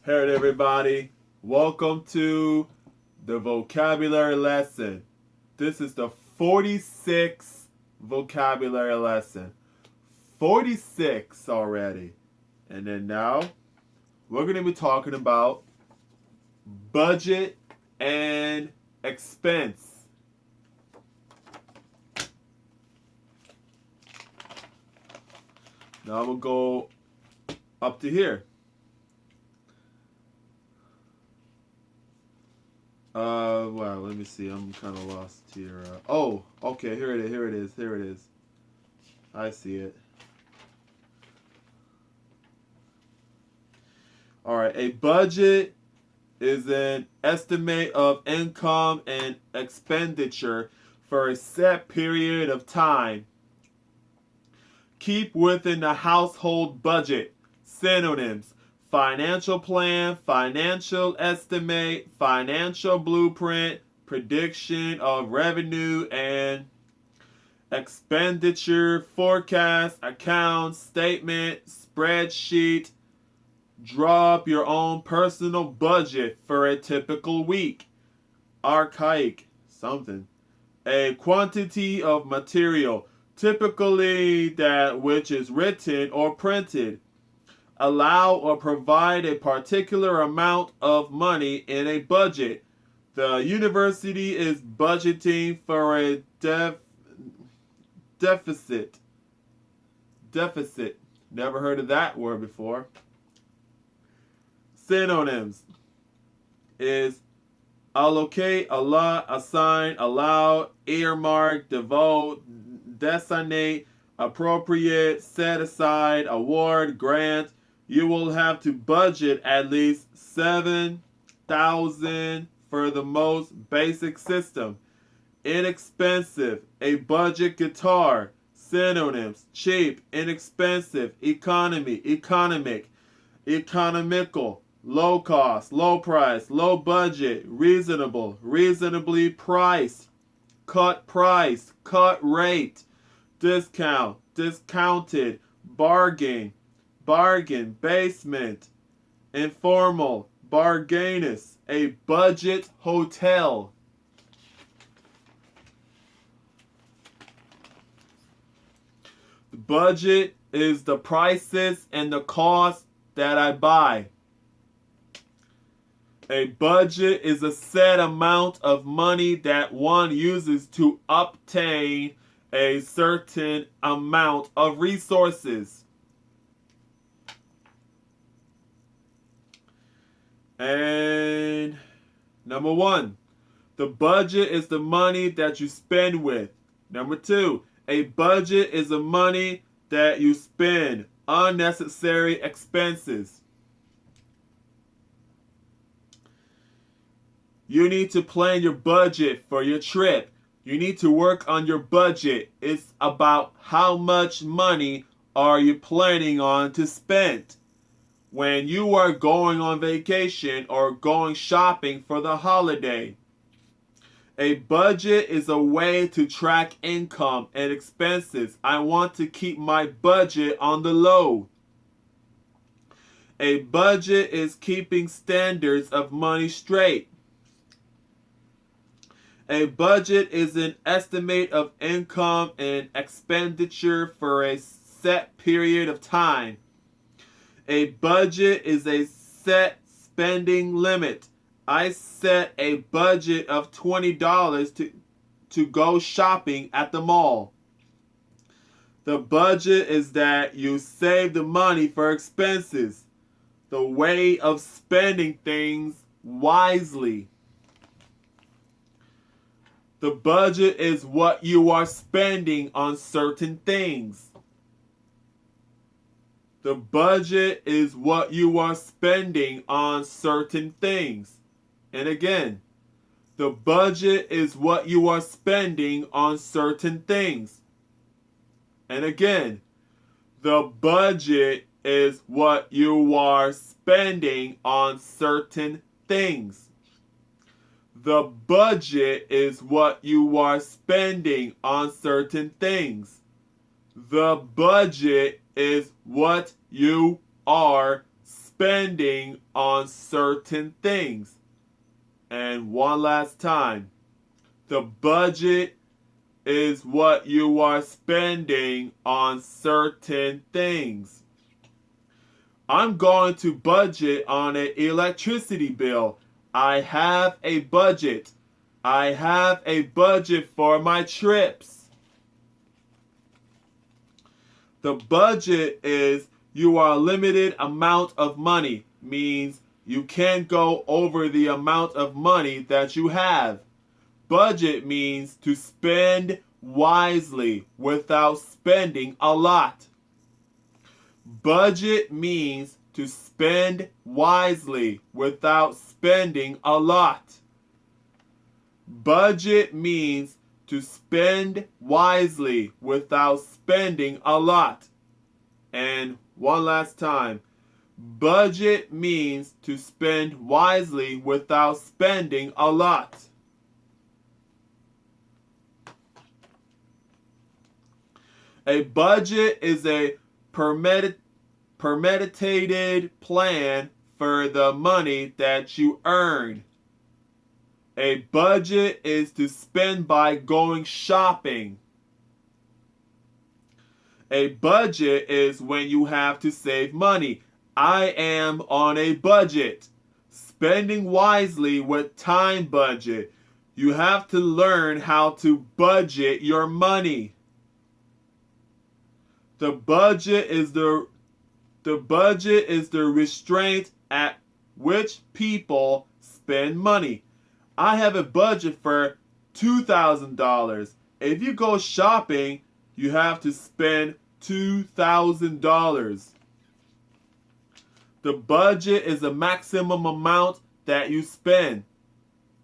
Hey everybody, welcome to the vocabulary lesson. This is the 46th vocabulary lesson. 46 already. And then now we're going to be talking about budget and expense. Now I'm going to go up to here. Well, let me see. I'm kind of lost here. Okay. Here it is. I see it. All right. A budget is an estimate of income and expenditure for a set period of time. Keep within the household budget. Synonyms: financial plan, financial estimate, financial blueprint, prediction of revenue and expenditure, forecast, account, statement, spreadsheet. Draw up your own personal budget for a typical week. Archaic, something. A quantity of material, typically that which is written or printed. Allow or provide a particular amount of money in a budget. The university is budgeting for a deficit. Deficit. Never heard of that word before. Synonyms is allocate, allot, assign, allow, earmark, devote, designate, appropriate, set aside, award, grant. You will have to budget at least $7,000 for the most basic system. Inexpensive, a budget guitar. Synonyms: cheap, inexpensive, economy, economic, economical, low cost, low price, low budget, reasonable, reasonably priced, cut rate, discount, discounted, bargain, bargain, basement, informal, bargainous, a budget hotel. The budget is the prices and the cost that I buy. A budget is a set amount of money that one uses to obtain a certain amount of resources. And number one, the budget is the money that you spend with. Number two, a budget is the money that you spend, unnecessary expenses. You need to plan your budget for your trip. You need to work on your budget. It's about how much money are you planning on to spend when you are going on vacation or going shopping for the holiday. A budget is a way to track income and expenses. I want to keep my budget on the low. A budget is keeping standards of money straight. A budget is an estimate of income and expenditure for a set period of time. A budget is a set spending limit. I set a budget of $20 to go shopping at the mall. The budget is that you save the money for expenses. The way of spending things wisely. The budget is what you are spending on certain things. The budget is what you are spending on certain things. And again, the budget is what you are spending on certain things. And again, the budget is what you are spending on certain things. The budget is what you are spending on certain things. The budget is what you are spending spending on certain things. And one last time, the budget is what you are spending on certain things. I'm going to budget on an electricity bill. I have a budget. I have a budget for my trips. The budget is you are a limited amount of money, means you can't go over the amount of money that you have. Budget means to spend wisely without spending a lot. Budget means to spend wisely without spending a lot. Budget means to spend wisely without spending a lot. And one last time, budget means to spend wisely without spending a lot. A budget is a premeditated plan for the money that you earn. A budget is to spend by going shopping. A budget is when you have to save money. I am on a budget. Spending wisely with time budget. You have to learn how to budget your money. The budget is the restraint at which people spend money. I have a budget for $2,000. If you go shopping, you have to spend $2,000. The budget is the maximum amount that you spend,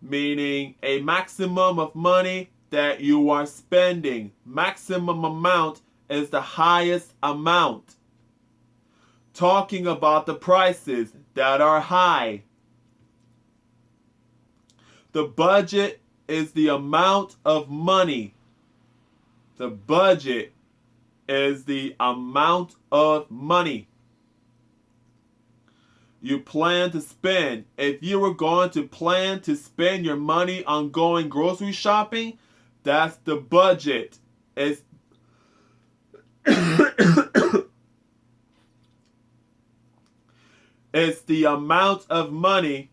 meaning a maximum of money that you are spending. Maximum amount is the highest amount. Talking about the prices that are high. The budget is the amount of money. The budget is the amount of money you plan to spend. If you were going to plan to spend your money on going grocery shopping, that's the budget. It's it's the amount of money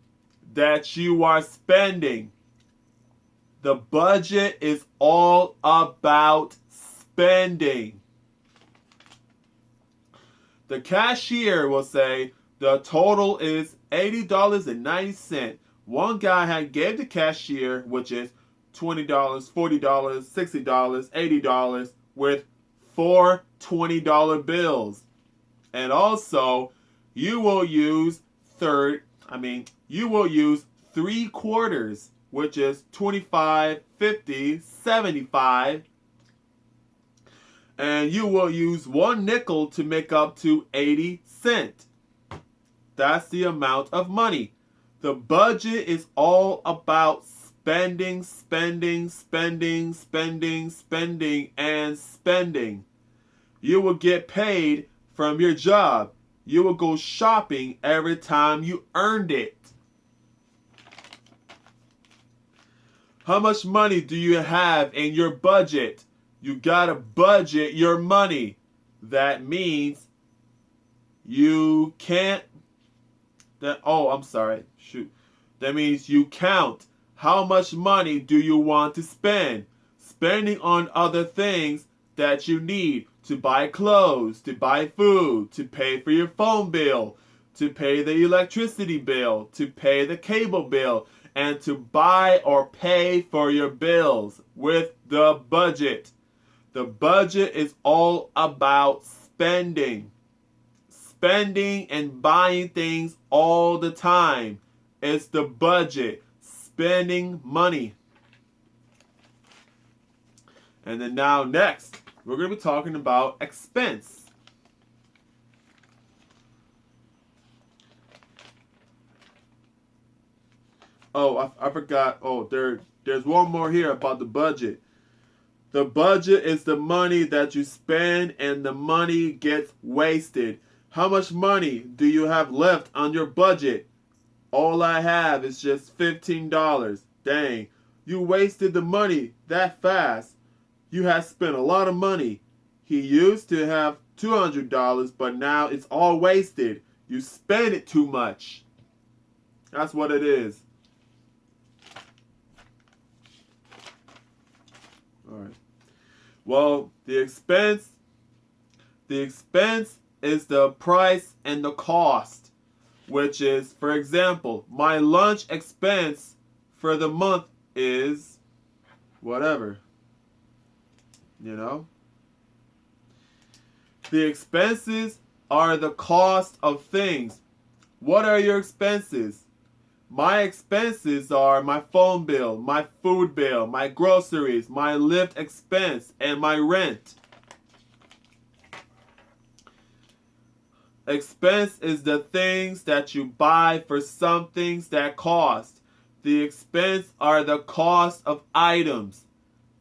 that you are spending. The budget is all about spending. The cashier will say the total is $80.90. One guy gave the cashier, which is $20, $40, $60, $80, with four $20 bills. And also, you will use three quarters, which is 25, 50, 75. And you will use one nickel to make up to 80 cents. That's the amount of money. The budget is all about spending, spending, spending, spending, spending, and spending. You will get paid from your job. You will go shopping every time you earned it. How much money do you have in your budget? You gotta budget your money. That means you can't. That means you count. How much money do you want to spend? Spending on other things that you need. To buy clothes, to buy food, to pay for your phone bill, to pay the electricity bill, to pay the cable bill, and to buy or pay for your bills with the budget. The budget is all about spending. Spending and buying things all the time. It's the budget. Spending money. And then now next, we're going to be talking about expense. Oh, I forgot. Oh, there's one more here about the budget. The budget is the money that you spend and the money gets wasted. How much money do you have left on your budget? All I have is just $15. Dang, you wasted the money that fast. You have spent a lot of money. He used to have $200, but now it's all wasted. You spent it too much. That's what it is. All right. Well, the expense is the price and the cost, which is, for example, my lunch expense for the month is whatever. You know? The expenses are the cost of things. What are your expenses? My expenses are my phone bill, my food bill, my groceries, my Lyft expense, and my rent. Expense is the things that you buy for some things that cost. The expense are the cost of items.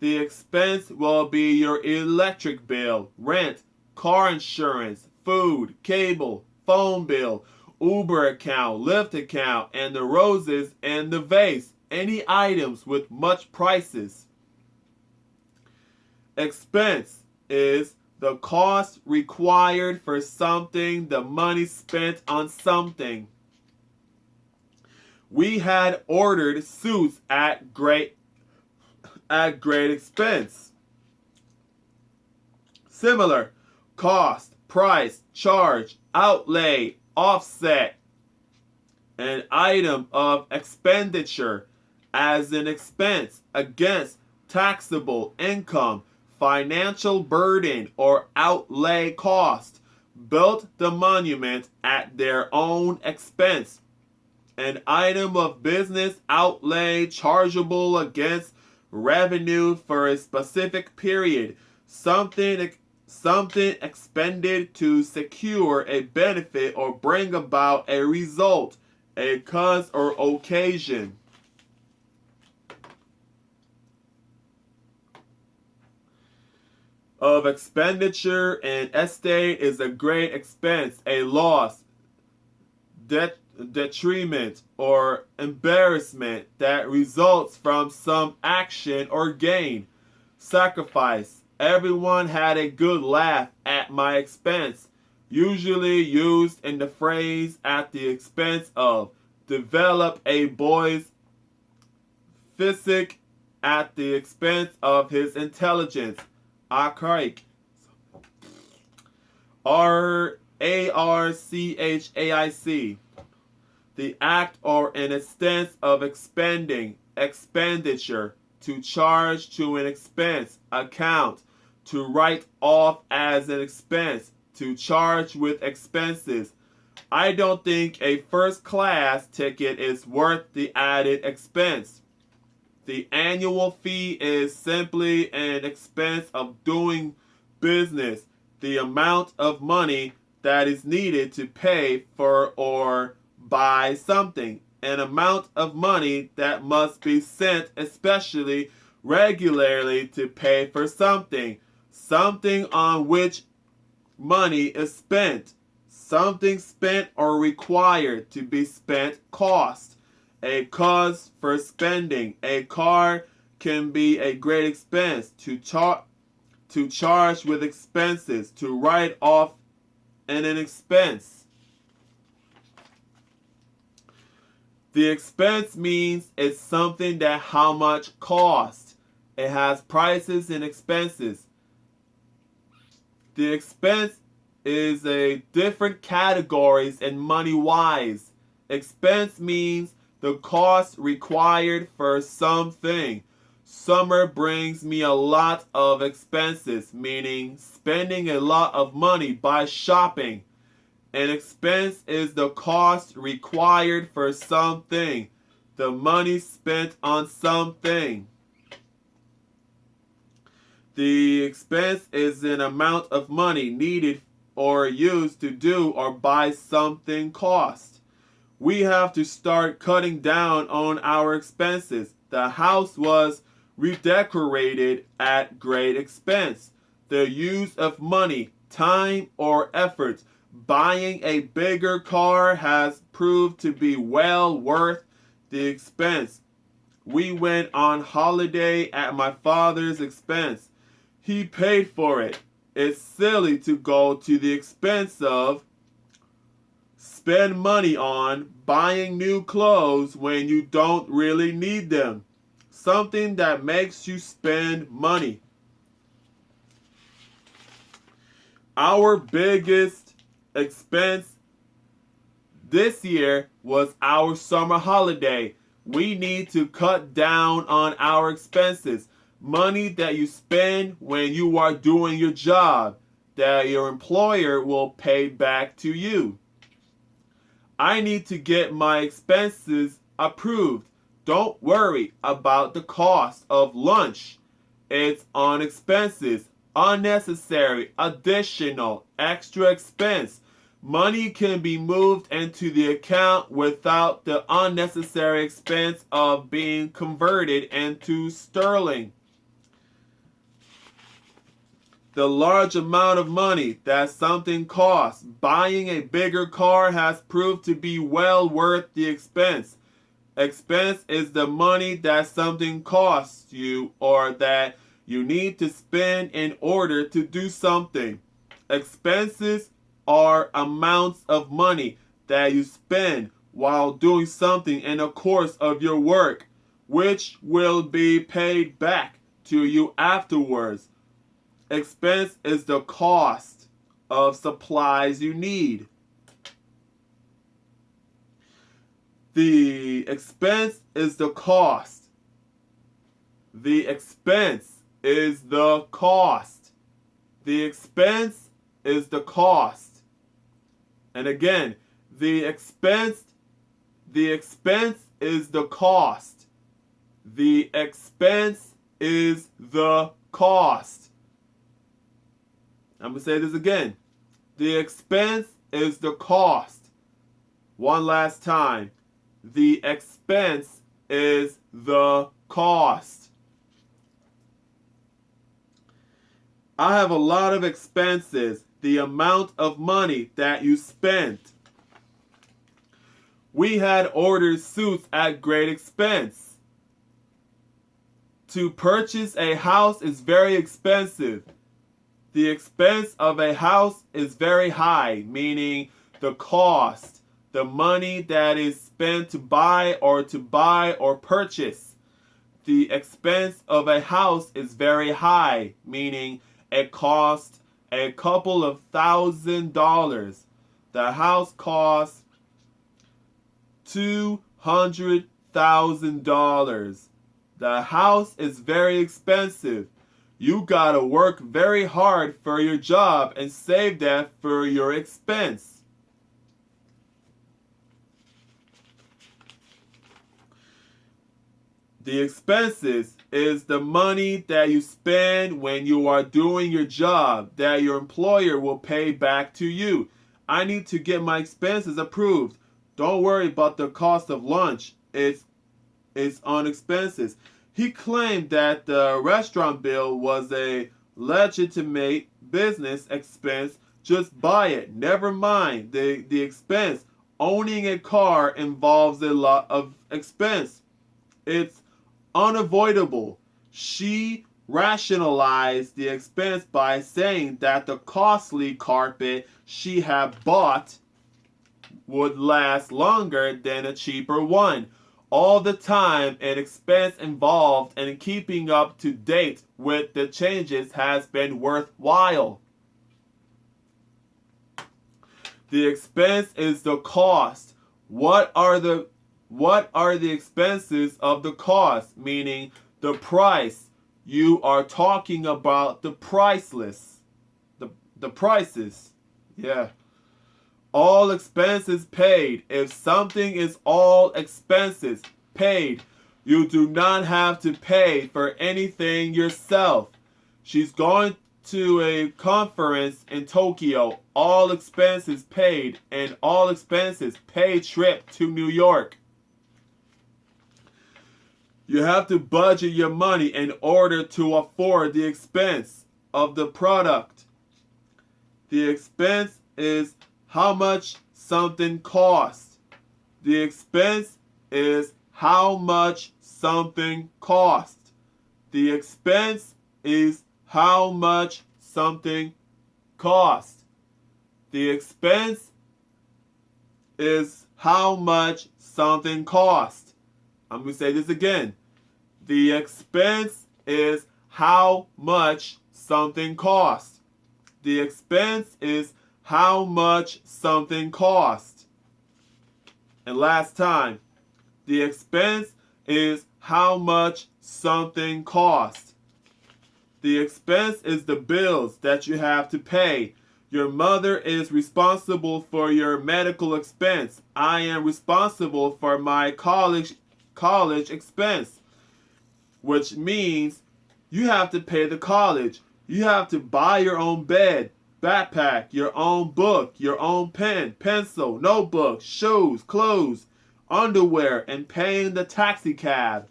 The expense will be your electric bill, rent, car insurance, food, cable, phone bill, Uber account, Lyft account, and the roses and the vase. Any items with much prices. Expense is the cost required for something, the money spent on something. We had ordered suits at great expense. Similar. Cost, price, charge, outlay, offset. An item of expenditure as an expense against taxable income, financial burden, or outlay cost. Built the monument at their own expense. An item of business outlay chargeable against revenue for a specific period. Something expended to secure a benefit or bring about a result, a cause or occasion. Of expenditure and estate is a great expense, a loss, detriment, or embarrassment that results from some action or gain. Sacrifice. Everyone had a good laugh at my expense, usually used in the phrase at the expense of. Develop a boy's physique at the expense of his intelligence. Archaic. Archaic. The act or an extent of expending, expenditure, to charge to an expense, account, to write off as an expense, to charge with expenses. I don't think a first class ticket is worth the added expense. The annual fee is simply an expense of doing business, the amount of money that is needed to pay for or buy something, an amount of money that must be sent, especially regularly, to pay for something, something on which money is spent, something spent or required to be spent cost. A cause for spending. A car can be a great expense. To charge with expenses. To write off an expense. The expense means it's something that how much cost. It has prices and expenses. The expense is a different categories and money-wise. Expense means the cost required for something. Summer brings me a lot of expenses, meaning spending a lot of money by shopping. An expense is the cost required for something, the money spent on something. The expense is an amount of money needed or used to do or buy something cost. We have to start cutting down on our expenses. The house was redecorated at great expense. The use of money, time, or effort buying a bigger car has proved to be well worth the expense. We went on holiday at my father's expense. He paid for it. It's silly to go to the expense of spend money on buying new clothes when you don't really need them. Something that makes you spend money. Our biggest expense this year was our summer holiday. We need to cut down on our expenses. Money that you spend when you are doing your job, that your employer will pay back to you. I need to get my expenses approved. Don't worry about the cost of lunch. It's on expenses, unnecessary, additional, extra expense. Money can be moved into the account without the unnecessary expense of being converted into sterling. The large amount of money that something costs, buying a bigger car has proved to be well worth the expense. Expense is the money that something costs you or that you need to spend in order to do something. Expenses are amounts of money that you spend while doing something in the course of your work, which will be paid back to you afterwards. Expense is the cost of supplies you need. The expense is the cost. The expense is the cost. The expense is the cost. And again, the expense is the cost. The expense is the cost. I'm going to say this again. The expense is the cost. One last time. The expense is the cost. I have a lot of expenses. The amount of money that you spent. We had ordered suits at great expense. To purchase a house is very expensive. The expense of a house is very high, meaning the cost, the money that is spent to buy or purchase. The expense of a house is very high, meaning it costs a couple of $1,000. The house costs $200,000. The house is very expensive. You gotta work very hard for your job and save that for your expense. The expenses is the money that you spend when you are doing your job that your employer will pay back to you. I need to get my expenses approved. Don't worry about the cost of lunch. It's on expenses. He claimed that the restaurant bill was a legitimate business expense. Just buy it. Never mind the expense. Owning a car involves a lot of expense. It's unavoidable. She rationalized the expense by saying that the costly carpet she had bought would last longer than a cheaper one. All the time and expense involved in keeping up to date with the changes has been worthwhile. The expense is the cost. What are the expenses of the cost? Meaning the price. You are talking about the priceless. The prices. Yeah. All expenses paid. If something is all expenses paid, you do not have to pay for anything yourself. She's going to a conference in Tokyo. All expenses paid and all expenses paid trip to New York. You have to budget your money in order to afford the expense of the product. The expense is how much something costs. The expense is how much something costs. The expense is how much something costs. The expense is how much something costs. I'm going to say this again. The expense is how much something costs. The expense is how much something costs. And last time, the expense is how much something costs. The expense is the bills that you have to pay. Your mother is responsible for your medical expense. I am responsible for my college expense, which means you have to pay the college. You have to buy your own bed, backpack, your own book, your own pen, pencil, notebook, shoes, clothes, underwear, and paying the taxi cab.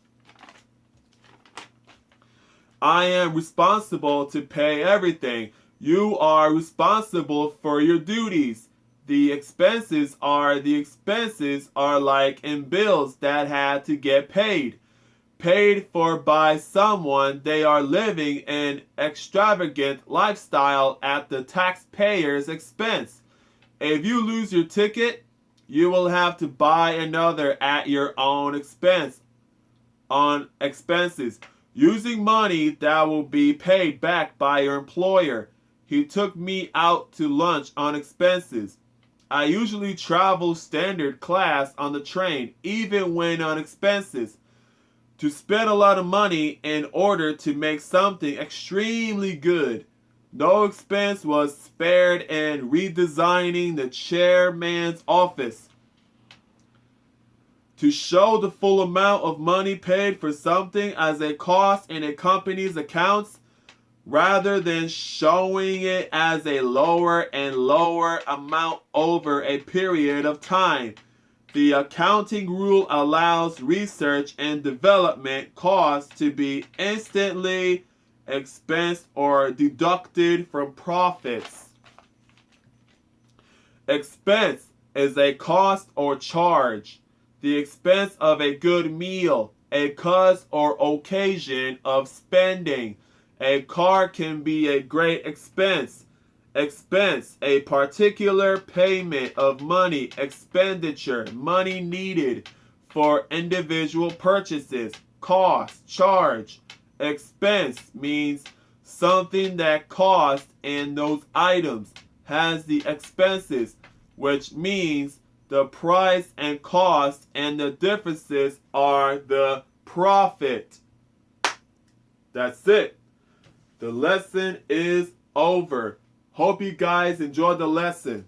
I am responsible to pay everything. You are responsible for your duties. The expenses are like in bills that had to get paid. Paid for by someone. They are living an extravagant lifestyle at the taxpayer's expense. If you lose your ticket, you will have to buy another at your own expense. On expenses, using money that will be paid back by your employer. He took me out to lunch on expenses. I usually travel standard class on the train, even when on expenses. To spend a lot of money in order to make something extremely good. No expense was spared in redesigning the chairman's office. To show the full amount of money paid for something as a cost in a company's accounts, rather than showing it as a lower and lower amount over a period of time. The accounting rule allows research and development costs to be instantly expensed or deducted from profits. Expense is a cost or charge. The expense of a good meal, a cause or occasion of spending. A car can be a great expense. Expense, a particular payment of money, expenditure, money needed for individual purchases. Cost, charge. Expense means something that costs and those items has the expenses, which means the price and cost and the differences are the profit. That's it. The lesson is over. Hope you guys enjoyed the lesson.